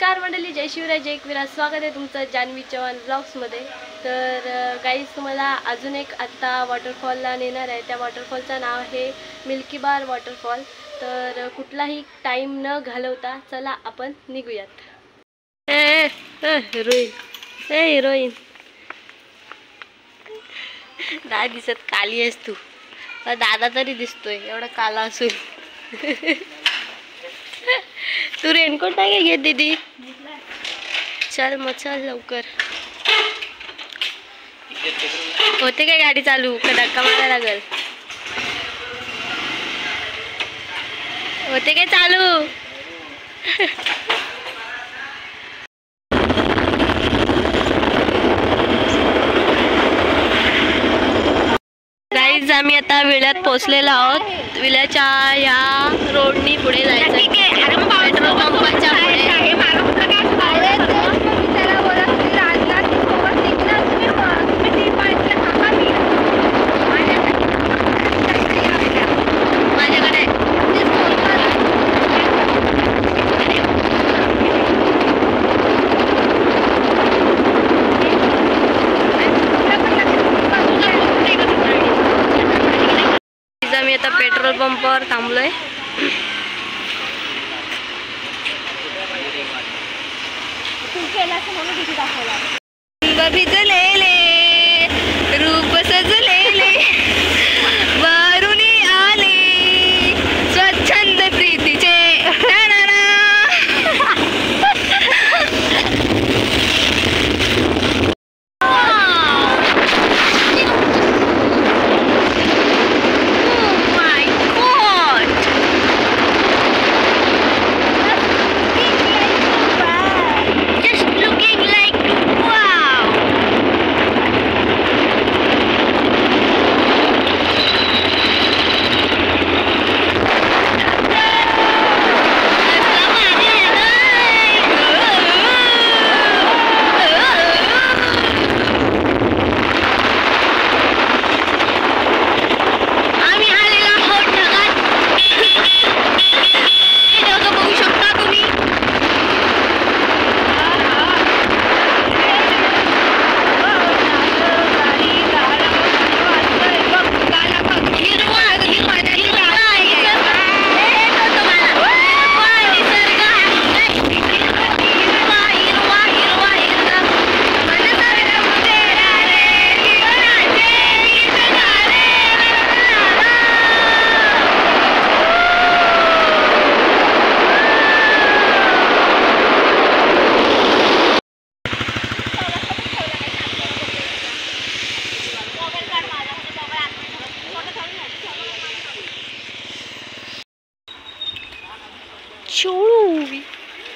नमस्कार मंडळी, जय शिवराय, जय एकविरा. स्वागत आहे तुमचं जान्हवी चव्हाण ब्लॉग्समध्ये. तर गाईज, तुम्हाला अजून एक आत्ता वॉटरफॉलला नेणार आहे. त्या वॉटरफॉलचं नाव आहे मिल्की बार वॉटरफॉल. तर कुठलाही टाईम न घालवता चला आपण निघूयात. हिरोईन नाही दिसत, काली आहेस तू. दादा तरी दिसतोय, एवढा काला असून. तू रेनकोट नाही काय घेत दीदी? चल मग, चल लवकर. होते काय गाडी चालू का धक्का मारायला लागल? होते काय चालू? गाईज, आम्ही आता विळ्यात पोहोचलेलो आहोत. विळ्याच्या या रोडनी पुढे जायचं. पेट्रोल पंपाच्या पुढे. आम्ही आता पेट्रोल पंपावर थांबलोय. भिजलेले रूप सजलेले वारुणी आले स्वच्छंद प्रीतीचे.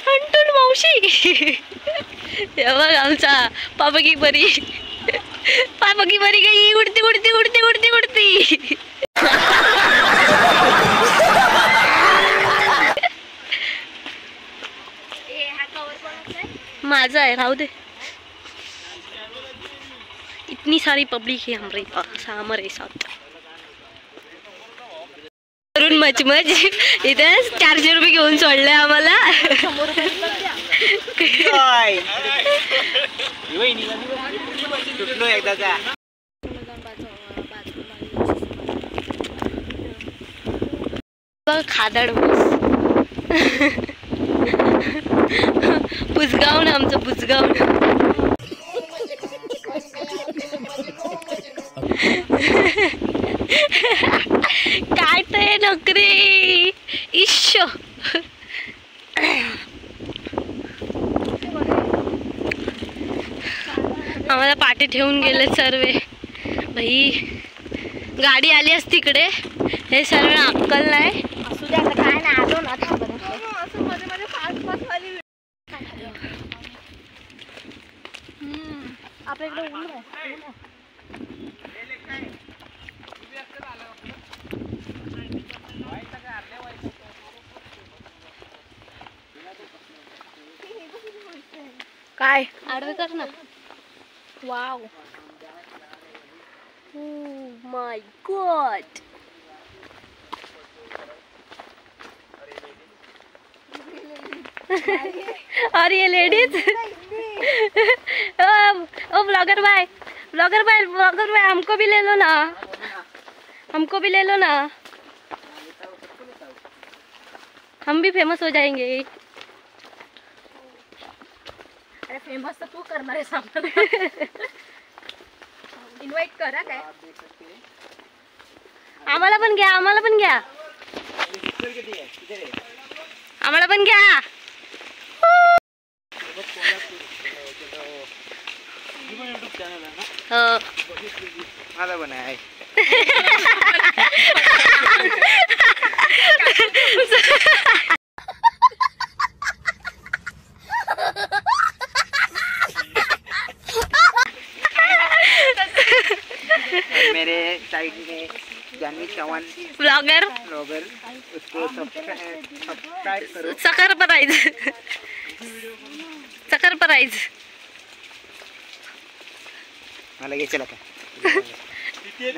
अंटून मावशी, बघ आमचा पापकी परी. पापकी परी काही उडती उडती उडती उडती उडती. माझा आहे, राहू दे. इतनी सारी पब्लिक है हमारे पास, हमारे साथ. मचमच इथे 400 रुपये घेऊन सोडले आम्हाला. खादाड पुसगाव आमचं पुसगाव. काय ते नोकरी इश्श. आम्हाला पाठी ठेवून गेले सर्वे. भाई गाडी आली असती इकडे, हे सर्व अक्कल नाही. असू दे, आता काय नाही, आलो ना. आपल्या इकडे ऊन आहे. काय आडवे कर ना. Wow, oh my God. और ये लेडीज ओ ब्लॉगर भाई, ब्लॉगर भाई, ब्लॉगर भाई, हमको भी ले लो ना, हमको भी ले लो ना, हम भी फेमस हो जाएंगे। अरे फेमस तर तू करणार आहेस आम्हाला, इन्व्हाइट करा काय, आम्हाला पण घ्या, आम्हाला पण घ्या, आम्हाला पण घ्या। हो मला पण आहे। मेरे साइड में जानवी चौहान ब्लॉगर, ब्लॉगर, उसको सब्सक्राइब करो। सकर प्राइज, सकर प्राइज। मला घे चला का तुझे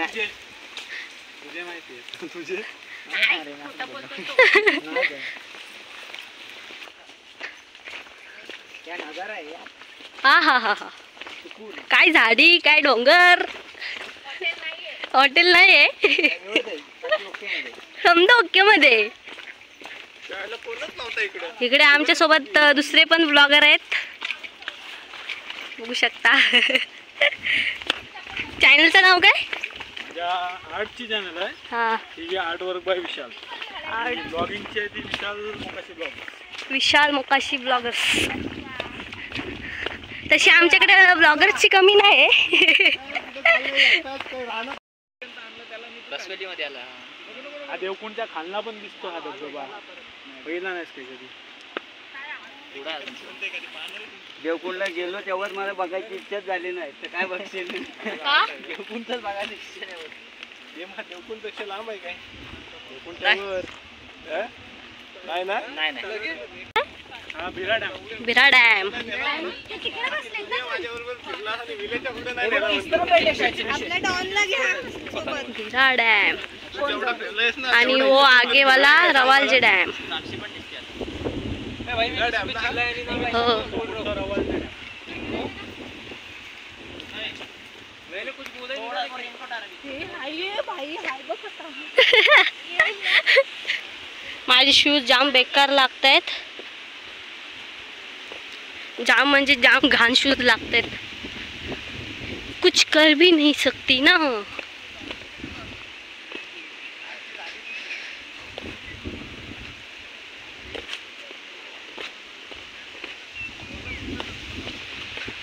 माहिती आहे तुझे क्या नजारा आहे यार। हा हा हा हा, काय झाडी, काय डोंगर, हॉटेल नाही आहे, समजा ओके मध्ये। इकडे आमच्या सोबत दुसरे पण ब्लॉगर आहेत, बघू शकता। चॅनलचं नाव काय? आर्टची चॅनल आहे, हा, ही आर्ट वर्क बाय विशाल, ब्लॉगिंगची आहे ती विशाल मोकाशी ब्लॉग, विशाल मोकाशी ब्लॉगर्स। तशी आमच्याकडे ब्लॉगर्सची कमी नाही। बसवेलीमध्ये आला हा देवकुंडच्या खालना पण दिसतो हा धबधबा, पहिला नाहीस काही कधी? देवकुंडला गेलो तेव्हाच मला बघायची इच्छा झाली नाही, तर काय बघशील देवकुंडच बघायची इच्छा नाही होत। देवकुंड पेक्षा लांब आहे काय? देवकुंडच्यावर नाही ना? नाही हा बिरा डॅम, बिरा डॅम, बिरा डॅम आणि वो आगे वाला रवालजे डॅम। हो माझे शूज जाम बेकार लागतायत, जाम म्हणजे जाम घाण शूज लागतायत, कुछ कर भी नहीं सकती ना।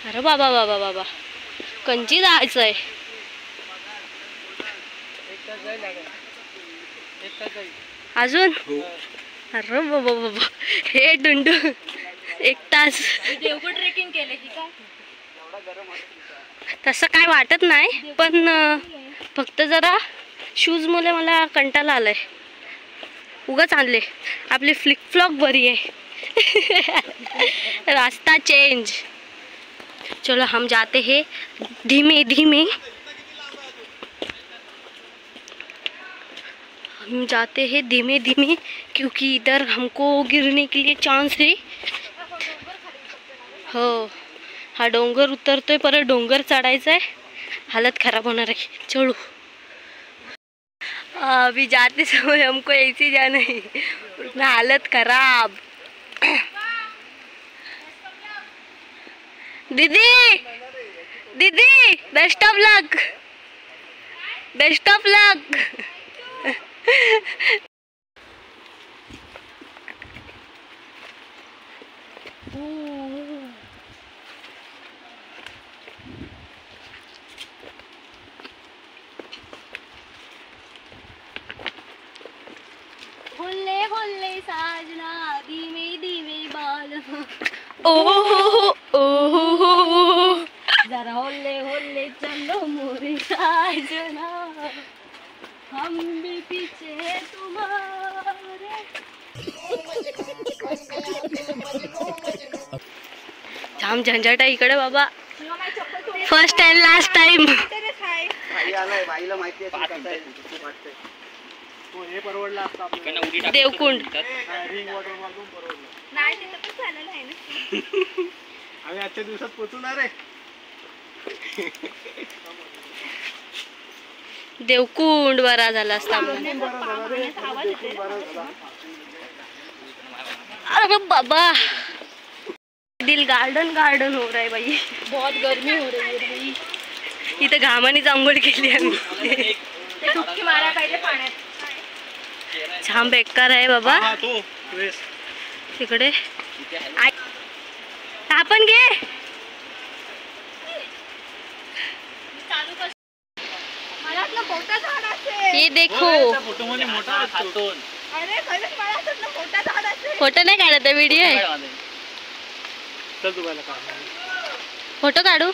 अरे बाबा बाबा बाबा, कंची जायचंय। अजून अरे बाबा बाबा, हे डुंडू 1 तास देवगड ट्रेकिंग केले की काय? तसं काय वाटत नाही, पण फक्त जरा शूज मुळे मला कंटाळा आलाय, उगाच आणले। आपली फ्लिप फ्लॉप बरी आहे। रास्ता चेंज, चलो हम जाते हैं धीमे धीमे, हम जाते हैं धीमे धीमे, क्योंकि इधर हमको गिरने के लिए चांस है। हो हा डोंगर उतरतोय, परत डोंगर चढायचा आहे, हालत खराब होणार आहे। चलो अभी जाते समय हमको ऐसे जाना है, उसमें हालत खराब। दीदी दीदी, best of luck, best of luck. होले होले साजना, धीमे धीमे बाल, ओ जरा होले होले चलो मोरे साजना, हम भी पीछे हैं तुम्हारे। जाम झंझट आहे इकडे बाबा, फर्स्ट अँड लास्ट टाइम। बाईला माहिती आहे हे परवडलं असतं आपल्याला. देवकुंड. रिंग वॉटर पण परवडलं. नाही तिथं पण झालेलं आहे ना. आम्ही आजच्या दिवसात पोचणार आहे. देवकुंड बरा झाला असता. अरे बाबा दिल गार्डन गार्डन हो रहा है भाई. बहुत गर्मी हो रही है भाई. इथं घामानीच आंघोळ केली आम्ही. डुबकी मारा पाहिजे पाण्यात. छान बेकार आहे बाबा. हा, तो वेस. तिकडे आपण घे. मला वाटलं मोठं झाड असेल. ये देखो. फोटो मध्ये मोठा असतो. अरे खरंच मला वाटलं मोठं झाड असेल. फोटो नाही काढत व्हिडिओ आहे. चल तुम्हाला काम. फोटो काढू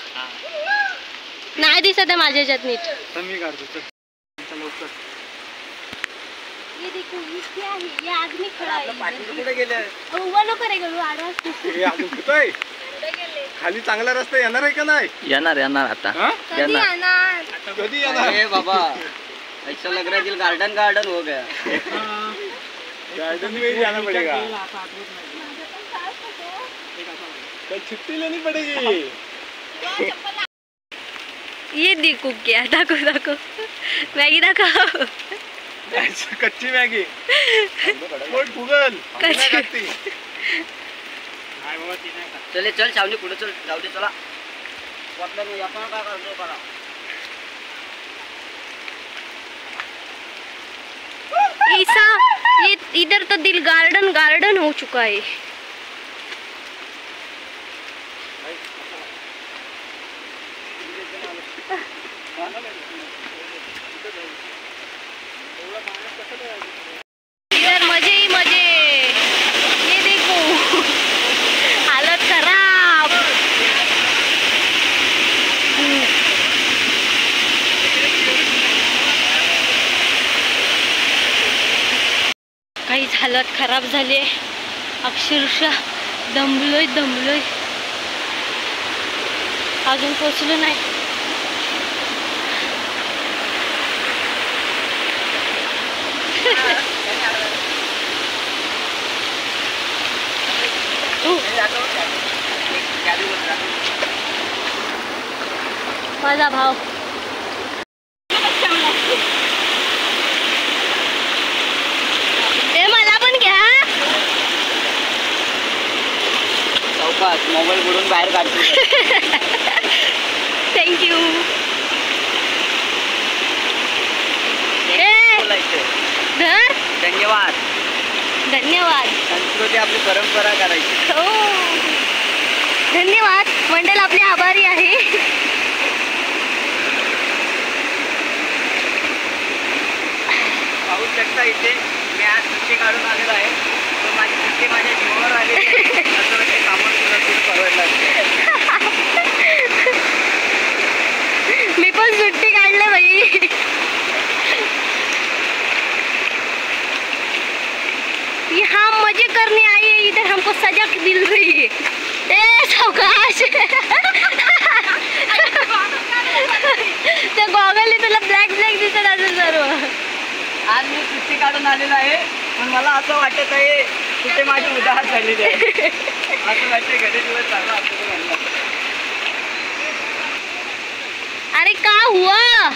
नाही दिसत आहे माझ्या ह्याच्यात नीट. तर मी काढतो. चल लवकर. ये देखो ये क्या है. ये आदमी खड़ा है. पाटील कुठे गेले? उभा नको रे गलू आडवास. हे अजून कुठे खाली चांगला रस्ता येणार आहे का नाही? येणार आता हा? कधी येणार? कधी येणार? अरे बाबा ऐसा लग रहा है दिल गार्डन गार्डन हो गया. गार्डन में जाना पड़ेगा. कल छुट्टी लेनी पड़ेगी. ये देखो क्या. दाखव मॅगी दाखव. कच्ची मॅगी. गूगल कच्ची. चले चल सावली पुढे चल जाऊ दे चला. वाटलं नाही आपण काय करतो करा. ईसा ये इधर तो दिल गार्डन गार्डन हो चुका है. इधर मजे ही मजे. ये देखो हालत खराब. काहीच हालत खराब झाली आहे. अक्षरशः दमलोय. अजून पोचलो नाही. माझा भाव ते मला पण घ्या. चौकात मोबाईल बुडून बाहेर काढतो. थँक्यू. धर. धन्यवाद. संस्कृती आपली परंपरा करायची. हो धन्यवाद. मंडळ आपले आभारी आहे. पाहू शकता इथे मी आज सुट्टी काढून आलेलो आहे. तर माझी सुट्टी माझ्या जीवावर आली. असं वाटते कामात तुला परवडलं. मी पण सुट्टी काढले बाई. यहाँ मजे करने आई है. इधर हमको सजा मिल रही है. ए सावकाश. त्या गॉगलने तुला ब्लॅक दिसत असेल सर्व. आज मी सुट्टी काढून आलेलो आहे. पण मला असं वाटत आहे कुठे माझी उदाहरण झालेली आहे. असं वाटते घरी दिवस चालू आपल्याला. अरे का हुआ.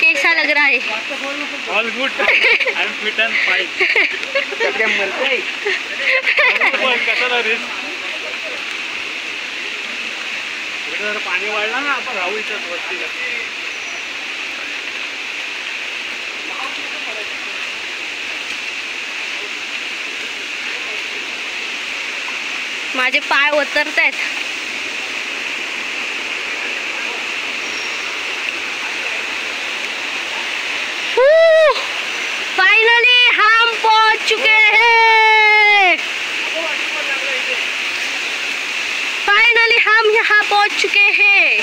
कैसा लग रहा है. All good. I am fit and fine. कसं रिस्क. जर पाणी वाढलं ना आपण राहू इथं वस्तीला. माझे पाय उतरतायत. फाइनली हम पहुंच चुके हैं. फाइनली हम यहाँ पहुंच चुके हैं.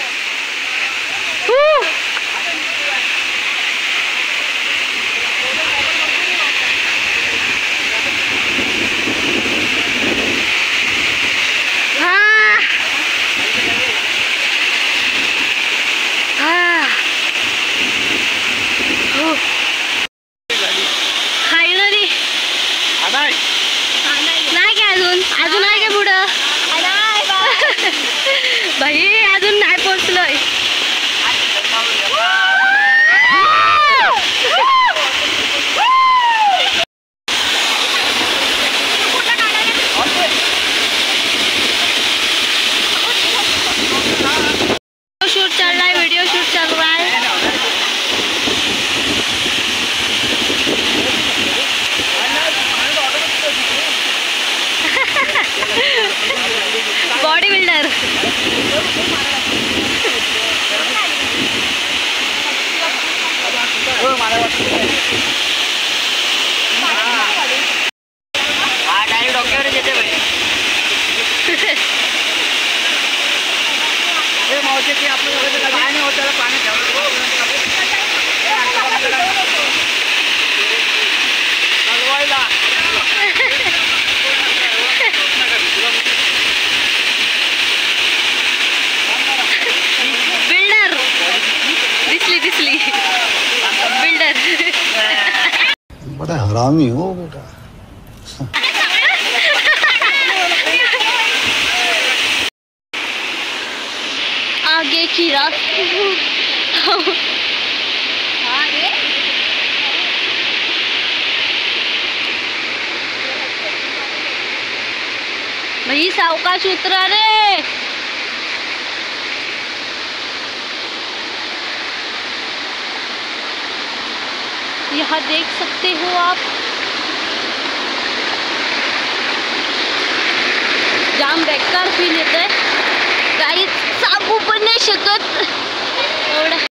अजून अजून आहे का पुढं बाई अजून नाही पोहोचलोय शूट चल रहा है वीडियो शूट चल रहा है बॉडी बिल्डर डायरेक्ट डोक्यावरच येते बाई मावशी की आपलं काय नाही होत त्याला पाणी बिल्डर दिसली बिल्डर बड़ा हरामी हो बेटा आगे की रास्ते भाई सावकाश उतरा रे यहाँ देख सकते हो आप जाम बेकार फील येत आहे काही सांगू पण नाही शकत एवढं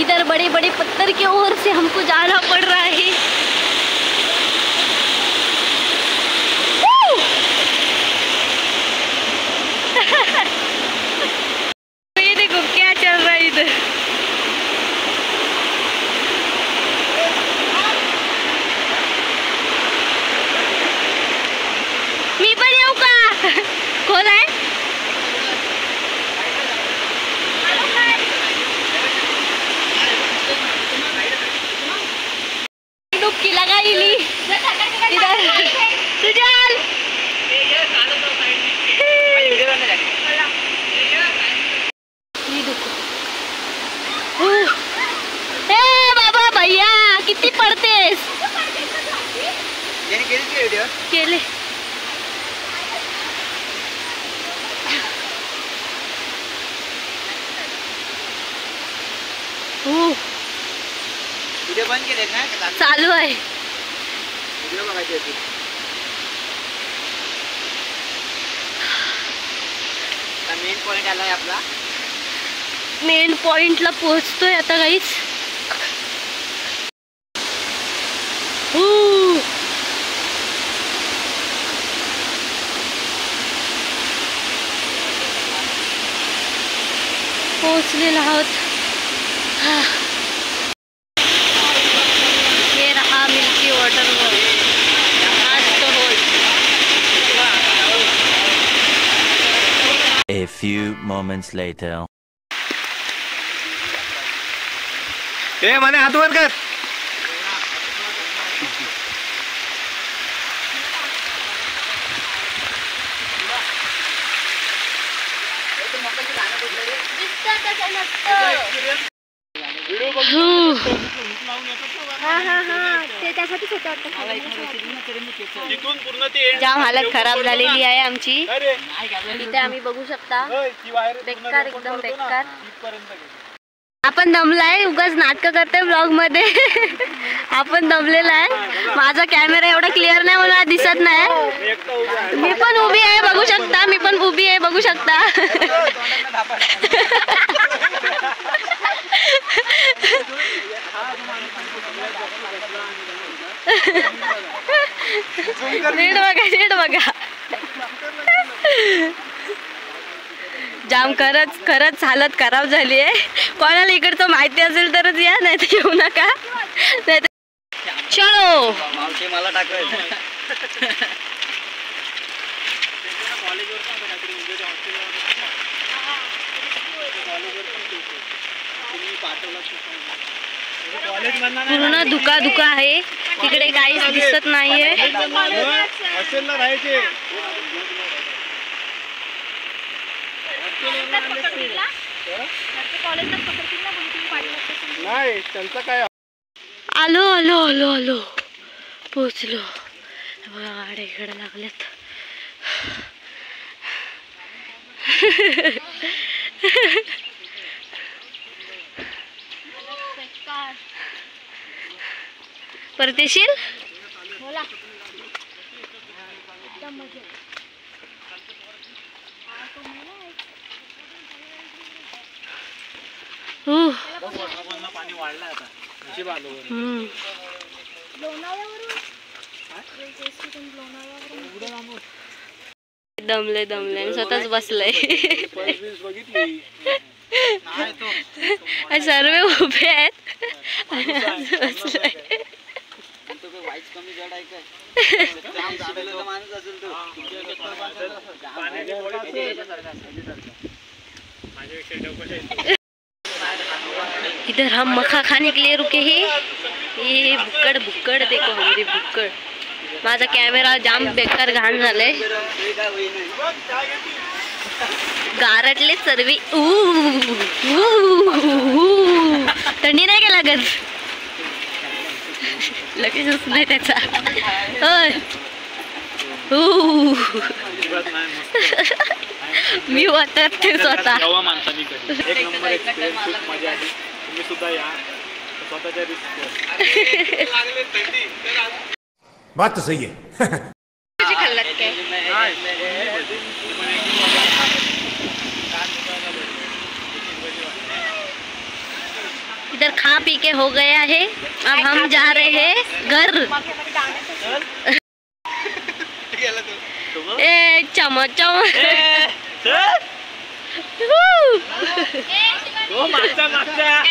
इधर बड़े बड़े पत्थर के ओर से हमको जाना पड़ रहा है ये देखो क्या चल रहा है इधर मी पण येऊ का खोल आहे डुबकी लगाइली इधर सुजल ए बाबा भैया किती पडतेस केले बंद केले ना चालू आहे व्हिडिओ बघायची होती मेन पॉइंट आलाय आपला मेन पॉइंटला पोहोचतोय आता गाईच पोहोचलेलो आहोत हे रहा milky waterfall A few moments later. ए मने हात वर कर व्हिडिओ ते त्यासाठीच होतं तिथून पूर्ण ते end जाम हालत खराब झालेली आहे आमची अरे इथे आम्ही बघू शकता होय, ती वायर बेकार एकदम बेकार तिथपर्यंत गेली. आपण दमलाय उगाच नाटक करते ब्लॉग मध्ये आपण दमलेला आहे माझा कॅमेरा एवढा क्लिअर नाही मला दिसत नाही मी एकटा उभा आहे. मी पण उभी आहे बघू शकता मी पण उभी आहे बघू शकता नीट बघा जाम खरंच हालत खराब झाली आहे कोणाला इकडचं माहिती असेल तरच या नाही तर येऊ नका चलो मावशी मला टाकायचं पूर्ण धुका धुका आहे, तिकडे काहीच दिसत नाहीये. हॉस्टेलला राहायचे. नाही त्यांचं काय. आलो आलो आलो आलो पोचलो. गाड्या इकडे लागल्यात. परत येशील? पाणी वाढलं आता. नशीब आलो. दमले दमले आणि स्वतःच बसलंय. बघितली सर्व उभे आहेत. बसलंय. कमी जड आहे काय? माणूस असेल तो. इधर हम मक्खा खाने के लिए रुके हैं. ये बुक्कड़ बुक्कड़ देखो हमारी बुक्कड़. माझा कॅमेरा जाम बेकार घाण झालाय. गारटले सर्वी. थंडी नाही का लागत? लगेच नाही त्याचा. मी वाटत ते स्वतः. माणसांनी एक नंबर एक्सपिरियन्स. खूप मजा आली. तुम्ही सुद्धा या स्वतःच्या रिस्क. बात तो सही है. इधर खा पी के हो गया है. अब हम जा रहे हैं घर. ए चमच मागचा मागचा.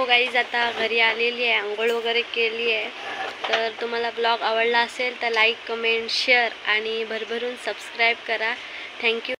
गाईज आता घरी आलेली आहे, आंघोळ वगैरे केली आहे. तर तुम्हाला ब्लॉग आवडला असेल तर लाईक कमेंट शेअर आणि भरभरून सबस्क्राईब करा. थँक्यू.